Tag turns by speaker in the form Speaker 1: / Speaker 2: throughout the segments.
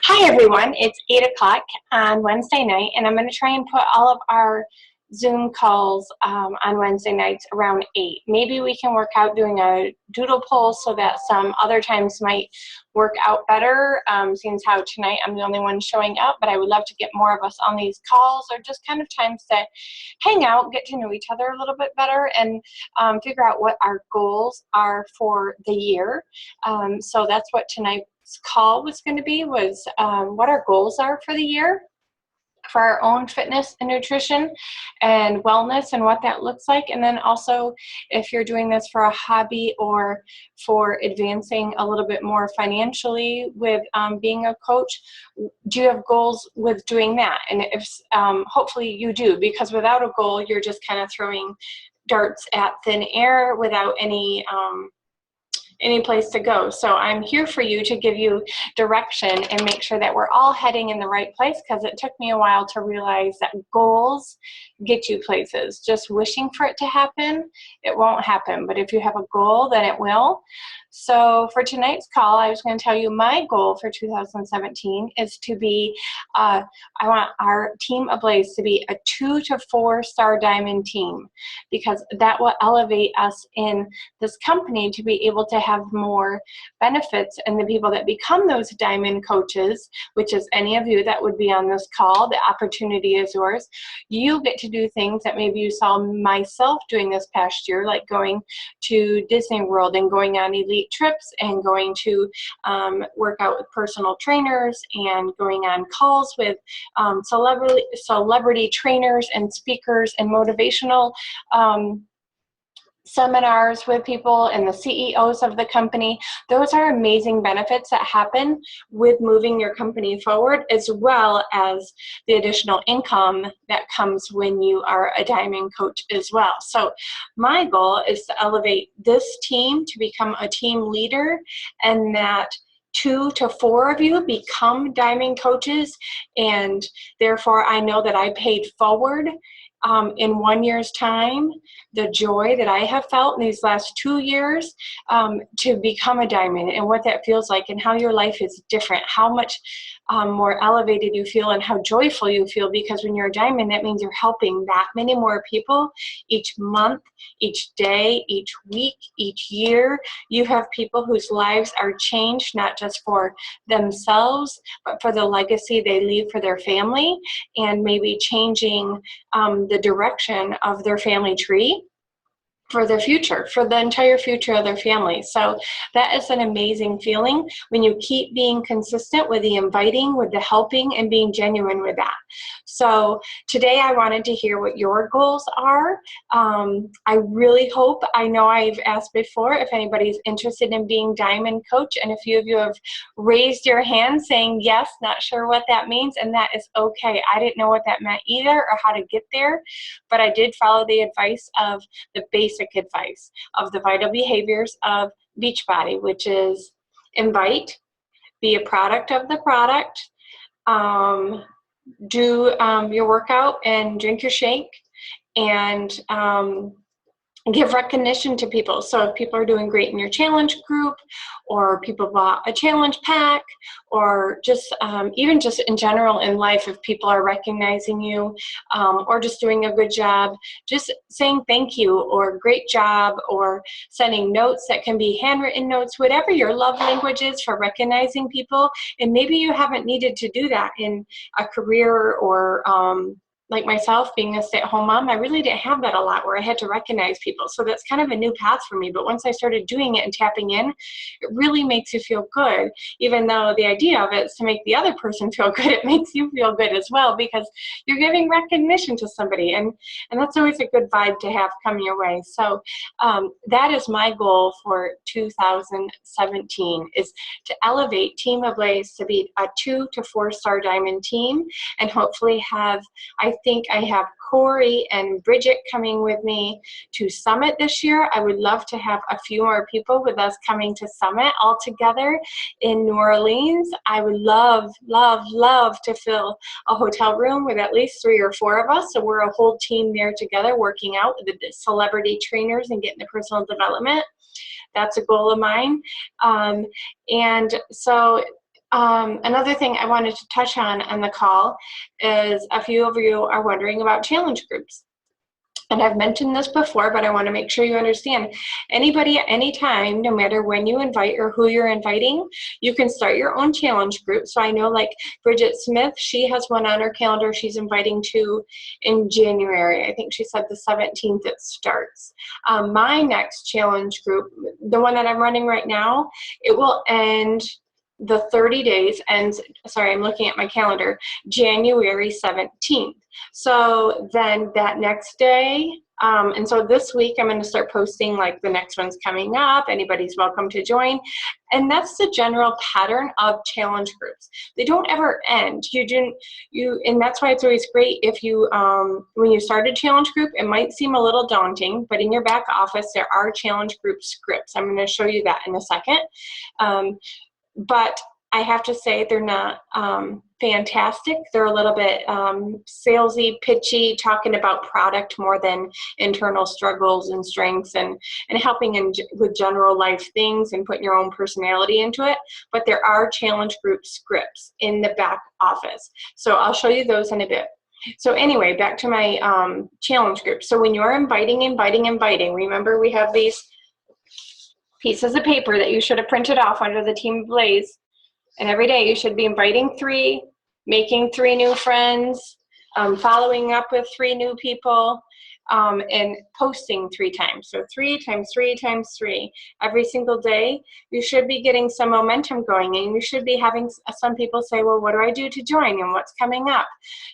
Speaker 1: Hi everyone, it's 8 o'clock on Wednesday night, and I'm going to try and put all of our Zoom calls on Wednesday nights around 8. Maybe we can work out doing a doodle poll so that some other times might work out better, seeing as how tonight I'm the only one showing up, but I would love to get more of us on these calls, or just kind of times to hang out, get to know each other a little bit better, and figure out what our goals are for the year. So that's what tonight's call was going to be, was what our goals are for the year for our own fitness and nutrition and wellness, and what that looks like. And then also, if you're doing this for a hobby or for advancing a little bit more financially with being a coach, do you have goals with doing that? And if hopefully you do, because without a goal, you're just kind of throwing darts at thin air without any place to go. So I'm here for you to give you direction and make sure that we're all heading in the right place, because it took me a while to realize that goals get you places. Just wishing for it to happen, it won't happen. But if you have a goal, then it will. So for tonight's call, I was going to tell you my goal for 2017 is to be, I want our Team Ablaze to be a 2 to 4 star diamond team, because that will elevate us in this company to be able to have more benefits. And the people that become those diamond coaches, which is any of you that would be on this call, the opportunity is yours. You get to do things that maybe you saw myself doing this past year, like going to Disney World and going on elite trips and going to work out with personal trainers and going on calls with celebrity trainers and speakers and motivational seminars with people and the CEOs of the company. Those are amazing benefits that happen with moving your company forward, as well as the additional income that comes when you are a diamond coach as well. So my goal is to elevate this team to become a team leader, and that 2 to 4 of you become diamond coaches, and therefore I know that I paid forward in 1 year's time the joy that I have felt in these last 2 years to become a diamond, and what that feels like, and how your life is different, how much more elevated you feel, and how joyful you feel. Because when you're a diamond, that means you're helping that many more people each month, each day, each week, each year. You have people whose lives are changed, not just for themselves, but for the legacy they leave for their family, and maybe changing the direction of their family tree for their future, for the entire future of their family. So that is an amazing feeling when you keep being consistent with the inviting, with the helping, and being genuine with that. So today I wanted to hear what your goals are. I really hope, I know I've asked before if anybody's interested in being diamond coach, and a few of you have raised your hand saying yes, not sure what that means, and that is okay. I didn't know what that meant either, or how to get there, but I did follow the advice of the basic advice of the vital behaviors of Beachbody, which is invite, be a product of the product, do your workout and drink your shake, and give recognition to people. So if people are doing great in your challenge group, or people bought a challenge pack, or just even just in general in life, if people are recognizing you, or just doing a good job, just saying thank you or great job, or sending notes that can be handwritten notes, whatever your love language is for recognizing people. And maybe you haven't needed to do that in a career, or like myself, being a stay-at-home mom, I really didn't have that a lot, where I had to recognize people. So that's kind of a new path for me. But once I started doing it and tapping in, it really makes you feel good. Even though the idea of it is to make the other person feel good, it makes you feel good as well, because you're giving recognition to somebody. And that's always a good vibe to have come your way. So that is my goal for 2017, is to elevate Team Ablaze to be a 2 to 4 star diamond team, and hopefully have, I think I have Corey and Bridget coming with me to Summit this year. I would love to have a few more people with us coming to Summit all together in New Orleans. I would love, love, love to fill a hotel room with at least 3 or 4 of us. So we're a whole team there together working out with the celebrity trainers and getting the personal development. That's a goal of mine. And so another thing I wanted to touch on the call is a few of you are wondering about challenge groups. And I've mentioned this before, but I want to make sure you understand. Anybody at any time, no matter when you invite or who you're inviting, you can start your own challenge group. So I know like Bridget Smith, she has one on her calendar she's inviting to in January. I think she said the 17th it starts. My next challenge group, the one that I'm running right now, it will end, the 30 days ends, sorry, I'm looking at my calendar, January 17th. So then that next day, and so this week I'm going to start posting like the next one's coming up, anybody's welcome to join. And that's the general pattern of challenge groups. They don't ever end. And that's why it's always great if you, when you start a challenge group, it might seem a little daunting, but in your back office, there are challenge group scripts. I'm going to show you that in a second. But I have to say they're not fantastic. They're a little bit salesy, pitchy, talking about product more than internal struggles and strengths and helping with general life things and putting your own personality into it. But there are challenge group scripts in the back office. So I'll show you those in a bit. So anyway, back to my challenge group. So when you're inviting, remember we have these pieces of paper that you should have printed off under the Team Blaze. And every day you should be inviting 3, making 3 new friends, following up with 3 new people, and posting 3 times. So 3 times 3 times 3 every single day. You should be getting some momentum going, and you should be having some people say, well, what do I do to join and what's coming up?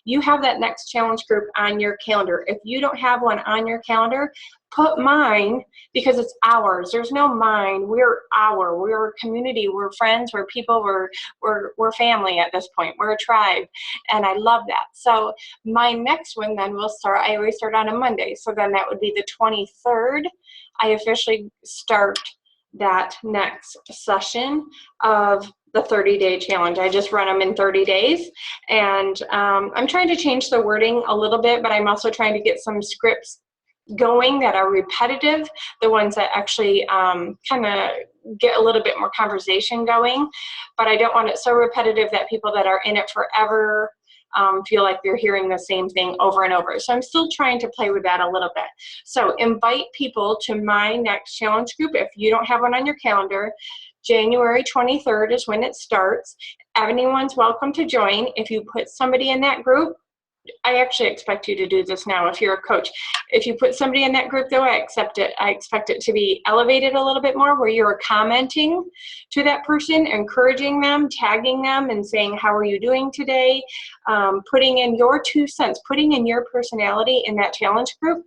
Speaker 1: You have that next challenge group on your calendar. If you don't have one on your calendar, put mine, because it's ours. There's no mine. We're a community. We're friends. We're people. We're family at this point. We're a tribe, and I love that. So my next one then will start. I always start on a Monday, so then that would be the 23rd. I officially start that next session of the 30-day challenge. I just run them in 30 days, and I'm trying to change the wording a little bit, but I'm also trying to get some scripts going that are repetitive, the ones that actually kind of get a little bit more conversation going, but I don't want it so repetitive that people that are in it forever feel like they're hearing the same thing over and over. So I'm still trying to play with that a little bit. So invite people to my next challenge group. If you don't have one on your calendar, January 23rd is when it starts. Anyone's welcome to join. If you put somebody in that group, I actually expect you to do this now if you're a coach. If you put somebody in that group, though, I expect it to be elevated a little bit more, where you're commenting to that person, encouraging them, tagging them, and saying, how are you doing today? Putting in your 2 cents, putting in your personality in that challenge group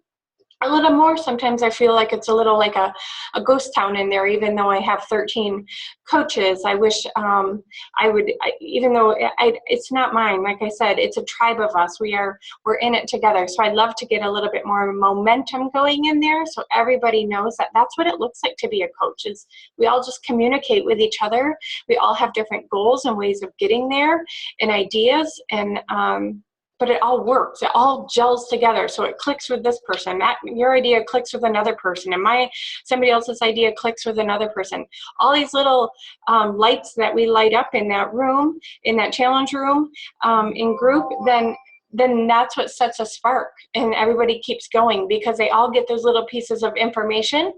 Speaker 1: a little more. Sometimes I feel like it's a little like a ghost town in there, even though I have 13 coaches. I wish even though it's not mine, like I said, it's a tribe of us. We're in it together. So I'd love to get a little bit more momentum going in there, so everybody knows that that's what it looks like to be a coach. Is we all just communicate with each other. We all have different goals and ways of getting there and ideas, and but it all works. It all gels together. So it clicks with this person. Your idea clicks with another person, and somebody else's idea clicks with another person. All these little lights that we light up in that room, in that challenge room, in group, then that's what sets a spark, and everybody keeps going because they all get those little pieces of information,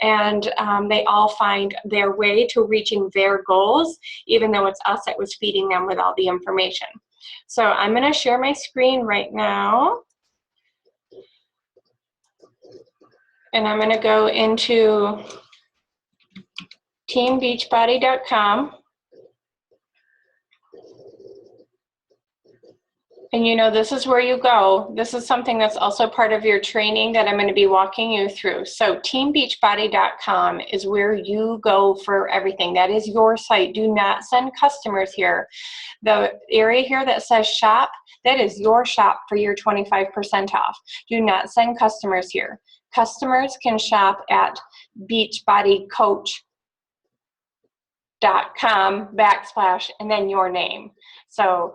Speaker 1: and they all find their way to reaching their goals, even though it's us that was feeding them with all the information. So I'm going to share my screen right now, and I'm going to go into teambeachbody.com. And you know, this is where you go. This is something that's also part of your training that I'm going to be walking you through. So teambeachbody.com is where you go for everything. That is your site. Do not send customers here. The area here that says shop, that is your shop for your 25% off. Do not send customers here. Customers can shop at beachbodycoach.com / and then your name. So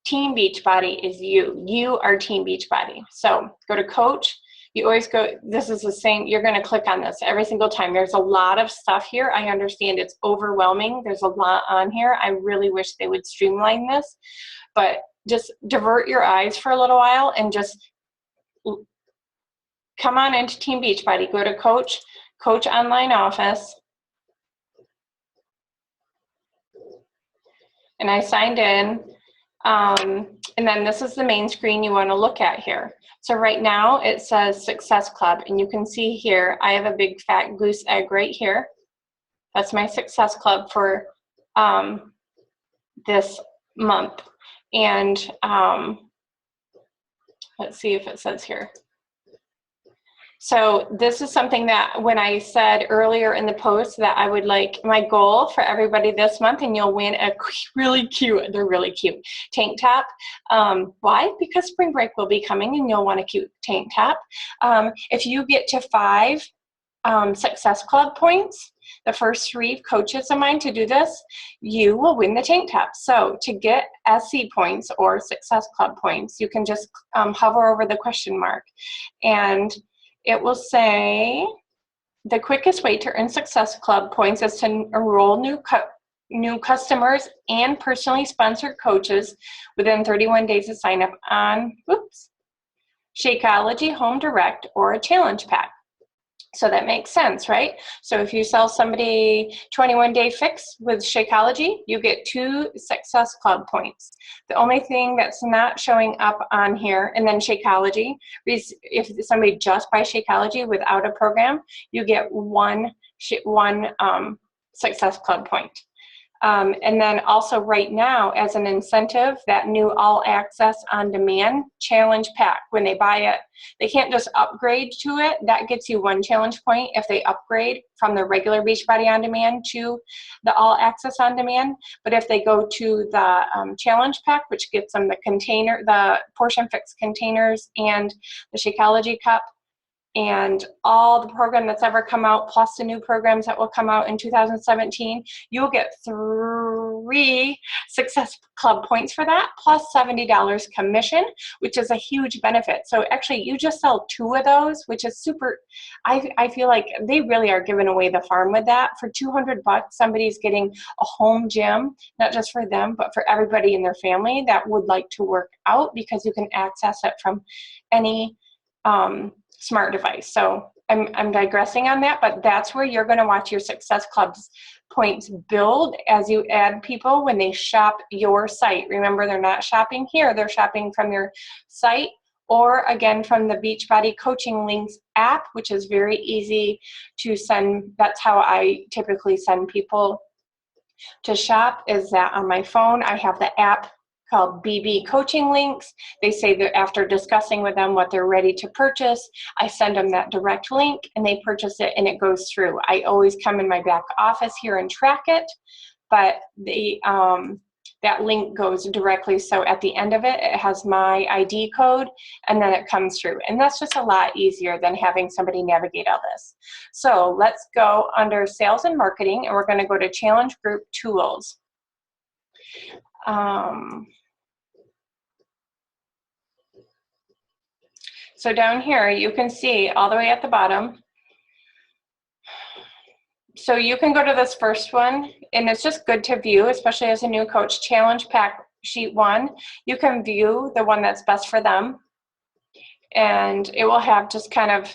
Speaker 1: Team Beachbody is you. You are Team Beachbody. So go to coach. You always go, this is the same, you're going to click on this every single time. There's a lot of stuff here. I understand it's overwhelming. There's a lot on here. I really wish they would streamline this, but just divert your eyes for a little while and just come on into Team Beachbody. Go to coach online office. And I signed in. And then this is the main screen you want to look at here. So right now it says Success Club, and you can see here I have a big fat goose egg right here. That's my Success Club for this month. And let's see if it says here. So this is something that when I said earlier in the post that I would like my goal for everybody this month, and you'll win a really cute, they're really cute, tank top. Why? Because spring break will be coming and you'll want a cute tank top. If you get to 5 Success Club points, the first 3 coaches of mine to do this, you will win the tank top. So to get SC points or Success Club points, you can just hover over the question mark, and it will say the quickest way to earn Success Club points is to enroll new customers and personally sponsored coaches within 31 days of sign up on Shakeology, Home Direct, or a challenge pack. So that makes sense, right? So if you sell somebody 21-day fix with Shakeology, you get 2 Success Club points. The only thing that's not showing up on here, and then Shakeology, if somebody just buys Shakeology without a program, you get one Success Club point. And then also right now, as an incentive, that new All Access On Demand challenge pack, when they buy it, they can't just upgrade to it. That gets you 1 challenge point if they upgrade from the regular Beachbody On Demand to the All Access On Demand. But if they go to the challenge pack, which gets them the Portion Fix containers and the Shakeology cup, and all the program that's ever come out, plus the new programs that will come out in 2017, you'll get 3 Success Club points for that, plus $70 commission, which is a huge benefit. So actually, you just sell 2 of those, which is super. I feel like they really are giving away the farm with that. For $200, somebody's getting a home gym, not just for them, but for everybody in their family that would like to work out, because you can access it from any smart device. So I'm digressing on that, but that's where you're going to watch your Success Club's points build as you add people when they shop your site. Remember, they're not shopping here, they're shopping from your site, or again from the Beachbody Coaching Links app, which is very easy to send. That's how I typically send people to shop, is that on my phone I have the app called BB Coaching Links. They say that after discussing with them what they're ready to purchase, I send them that direct link and they purchase it and it goes through. I always come in my back office here and track it, but that link goes directly. So at the end of it, it has my ID code and then it comes through. And that's just a lot easier than having somebody navigate all this. So let's go under Sales and Marketing, and we're going to go to Challenge Group Tools. So down here, you can see all the way at the bottom. So you can go to this first one, and it's just good to view, especially as a new coach, Challenge Pack Sheet 1. You can view the one that's best for them, and it will have just kind of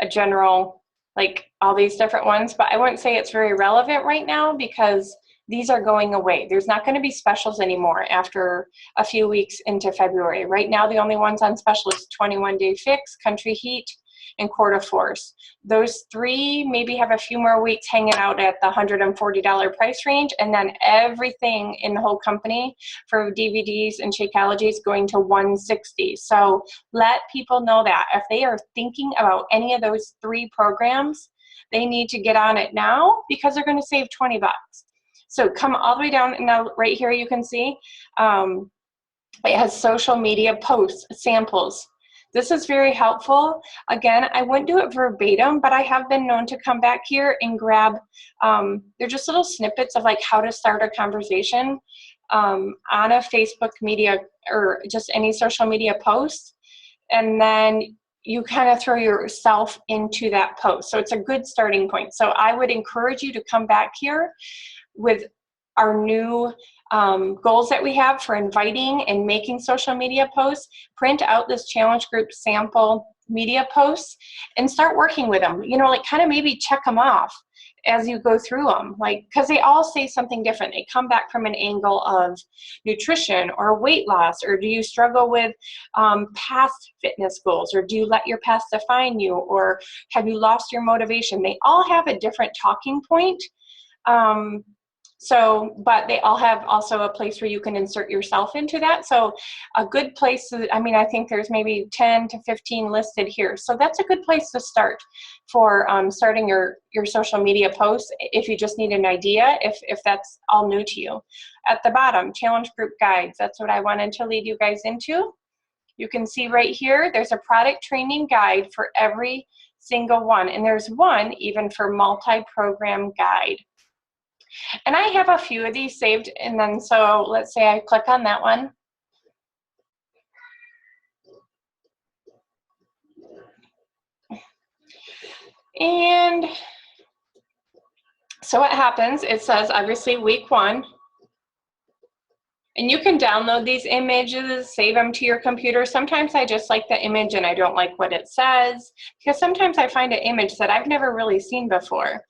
Speaker 1: a general, like all these different ones, but I wouldn't say it's very relevant right now because these are going away. There's not going to be specials anymore after a few weeks into February. Right now, the only ones on special is 21-day fix, Country Heat, and Court of Force. Those three maybe have a few more weeks hanging out at the $140 price range, and then everything in the whole company for DVDs and Shakeology is going to $160. So let people know that if they are thinking about any of those three programs, they need to get on it now because they're going to save 20 bucks. So come all the way down, and now right here you can see it has social media posts, samples. This is very helpful. Again, I wouldn't do it verbatim, but I have been known to come back here and grab, they're just little snippets of like how to start a conversation on a Facebook media or just any social media post. And then you kind of throw yourself into that post. So it's a good starting point. So I would encourage you to come back here with our new goals that we have for inviting and making social media posts. Print out this challenge group sample media posts and start working with them. You know, like kind of maybe check them off as you go through them, like, because they all say something different. They come back from an angle of nutrition or weight loss, or do you struggle with past fitness goals, or do you let your past define you, or have you lost your motivation? They all have a different talking point. But they all have also a place where you can insert yourself into that. So a good place, I mean, I think there's maybe 10 to 15 listed here. So that's a good place to start for starting your social media posts if you just need an idea, if that's all new to you. At the bottom, challenge group guides. That's what I wanted to lead you guys into. You can see right here, there's a product training guide for every single one. And there's one even for multi-program guide. And I have a few of these saved, and then so let's say I click on that one. And so what happens, it says obviously week 1. And you can download these images, save them to your computer. Sometimes I just like the image and I don't like what it says, because sometimes I find an image that I've never really seen before.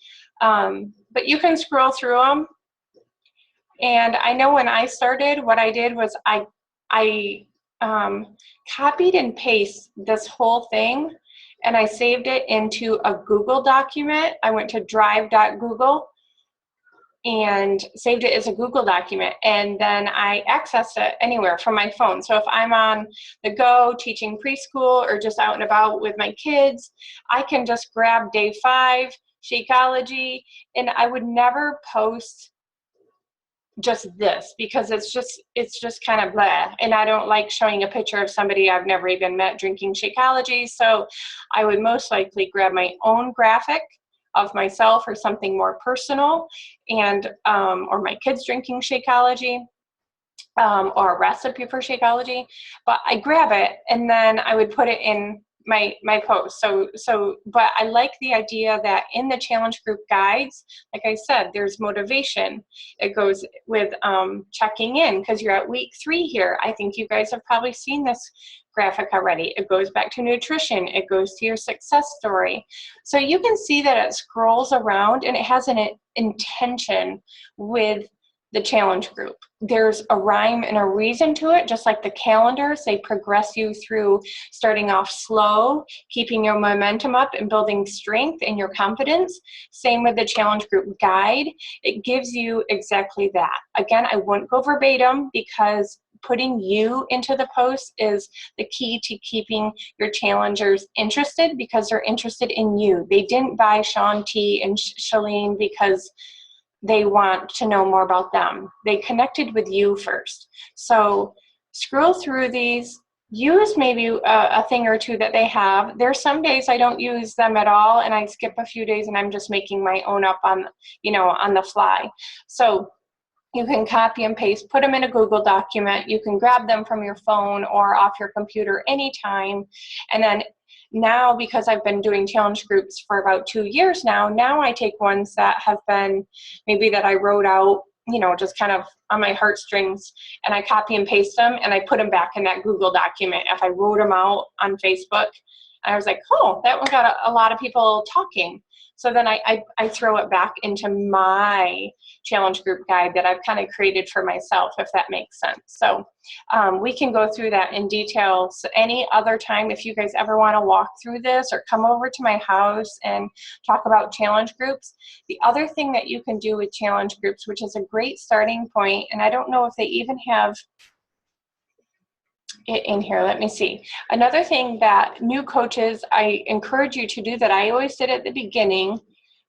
Speaker 1: But you can scroll through them. And I know when I started, what I did was I copied and pasted this whole thing, and I saved it into a Google document. I went to drive.google and saved it as a Google document, and then I accessed it anywhere from my phone. So if I'm on the go teaching preschool or just out and about with my kids, I can just grab day 5, Shakeology, and I would never post just this because it's just kind of blah, and I don't like showing a picture of somebody I've never even met drinking Shakeology. So I would most likely grab my own graphic of myself or something more personal, and or my kids drinking Shakeology, or a recipe for Shakeology. But I grab it and then I would put it in my post. But I like the idea that in the challenge group guides, like I said, there's motivation. It goes with checking in, because you're at week 3 here. I think you guys have probably seen this graphic already. It goes back to nutrition. It goes to your success story. So you can see that it scrolls around and it has an intention with the challenge group. There's a rhyme and a reason to it, just like the calendars. They progress you through starting off slow, keeping your momentum up and building strength and your confidence. Same with the challenge group guide. It gives you exactly that. Again, I wouldn't go verbatim because putting you into the post is the key to keeping your challengers interested, because they're interested in you. They didn't buy Shaun T and Chalene because they want to know more about them. They connected with you first. So scroll through these, use maybe a thing or two that they have. There's some days I don't use them at all, and I skip a few days and I'm just making my own up on, on the fly. So you can copy and paste, put them in a Google document. You can grab them from your phone or off your computer anytime. And then now, because I've been doing challenge groups for about 2 years now I take ones that have been maybe that I wrote out, just kind of on my heartstrings, and I copy and paste them and I put them back in that Google document. If I wrote them out on Facebook I was like, oh, that one got a lot of people talking. So then I throw it back into my challenge group guide that I've kind of created for myself, if that makes sense. So we can go through that in detail. So any other time, if you guys ever want to walk through this or come over to my house and talk about challenge groups. The other thing that you can do with challenge groups, which is a great starting point, and I don't know if they even have it in here. Let me see. Another thing that new coaches, I encourage you to do that I always did at the beginning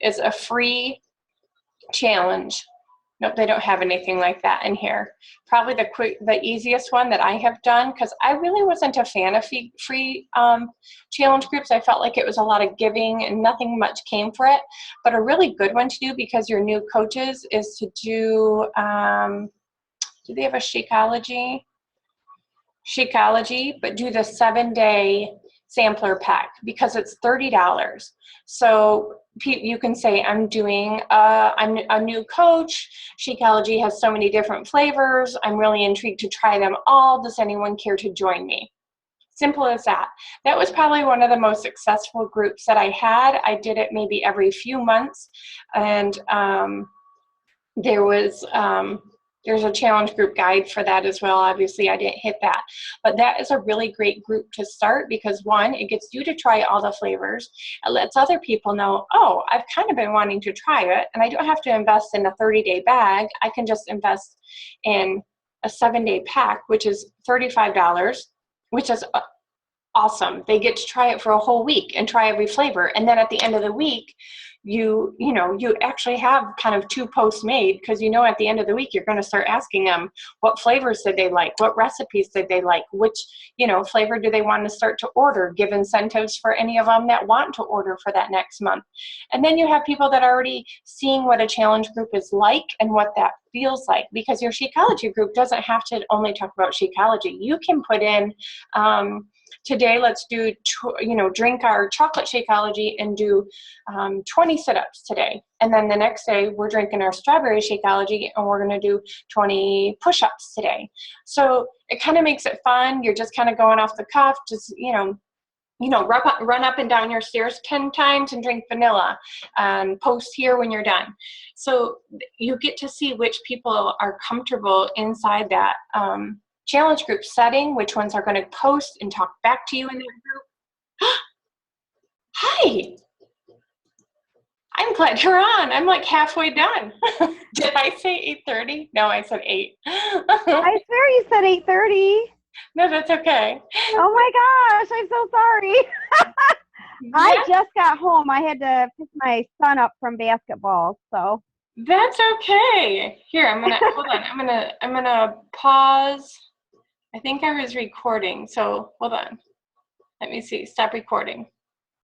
Speaker 1: is a free challenge. Nope, they don't have anything like that in here. Probably the easiest one that I have done, because I really wasn't a fan of free challenge groups. I felt like it was a lot of giving and nothing much came for it. But a really good one to do because you're new coaches is to do they have a Shakeology? Shakeology, but do the 7-day sampler pack because it's $30. So you can say, I'm a new coach. Shakeology has so many different flavors. I'm really intrigued to try them all. Does anyone care to join me? Simple as that. That was probably one of the most successful groups that I had. I did it maybe every few months, and there's a challenge group guide for that as well. Obviously, I didn't hit that. But that is a really great group to start because, one, it gets you to try all the flavors. It lets other people know, oh, I've kind of been wanting to try it, and I don't have to invest in a 30-day bag. I can just invest in a 7-day pack, which is $35, which is awesome. They get to try it for a whole week and try every flavor. And then at the end of the week, you actually have kind of 2 posts made because at the end of the week you're going to start asking them what flavors did they like, what recipes did they like, which flavor do they want to start to order, give incentives for any of them that want to order for that next month. And then you have people that are already seeing what a challenge group is like and what that feels like, because your Shakeology group doesn't have to only talk about Shakeology. You can put in today, let's do, drink our chocolate Shakeology and do 20 sit-ups today. And then the next day, we're drinking our strawberry Shakeology and we're going to do 20 push-ups today. So it kind of makes it fun. You're just kind of going off the cuff, just, run up and down your stairs 10 times and drink vanilla. Post here when you're done. So you get to see which people are comfortable inside that challenge group setting, which ones are going to post and talk back to you in that group. Hi, I'm glad you're on. I'm like halfway done. Did I say 8:30? No, I said 8.
Speaker 2: I swear you said 8:30.
Speaker 1: No, that's okay.
Speaker 2: Oh my gosh, I'm so sorry. I just got home. I had to pick my son up from basketball, so.
Speaker 1: That's okay. Here, I'm gonna hold on. I'm gonna pause. I think I was recording, so hold on. Let me see. Stop recording.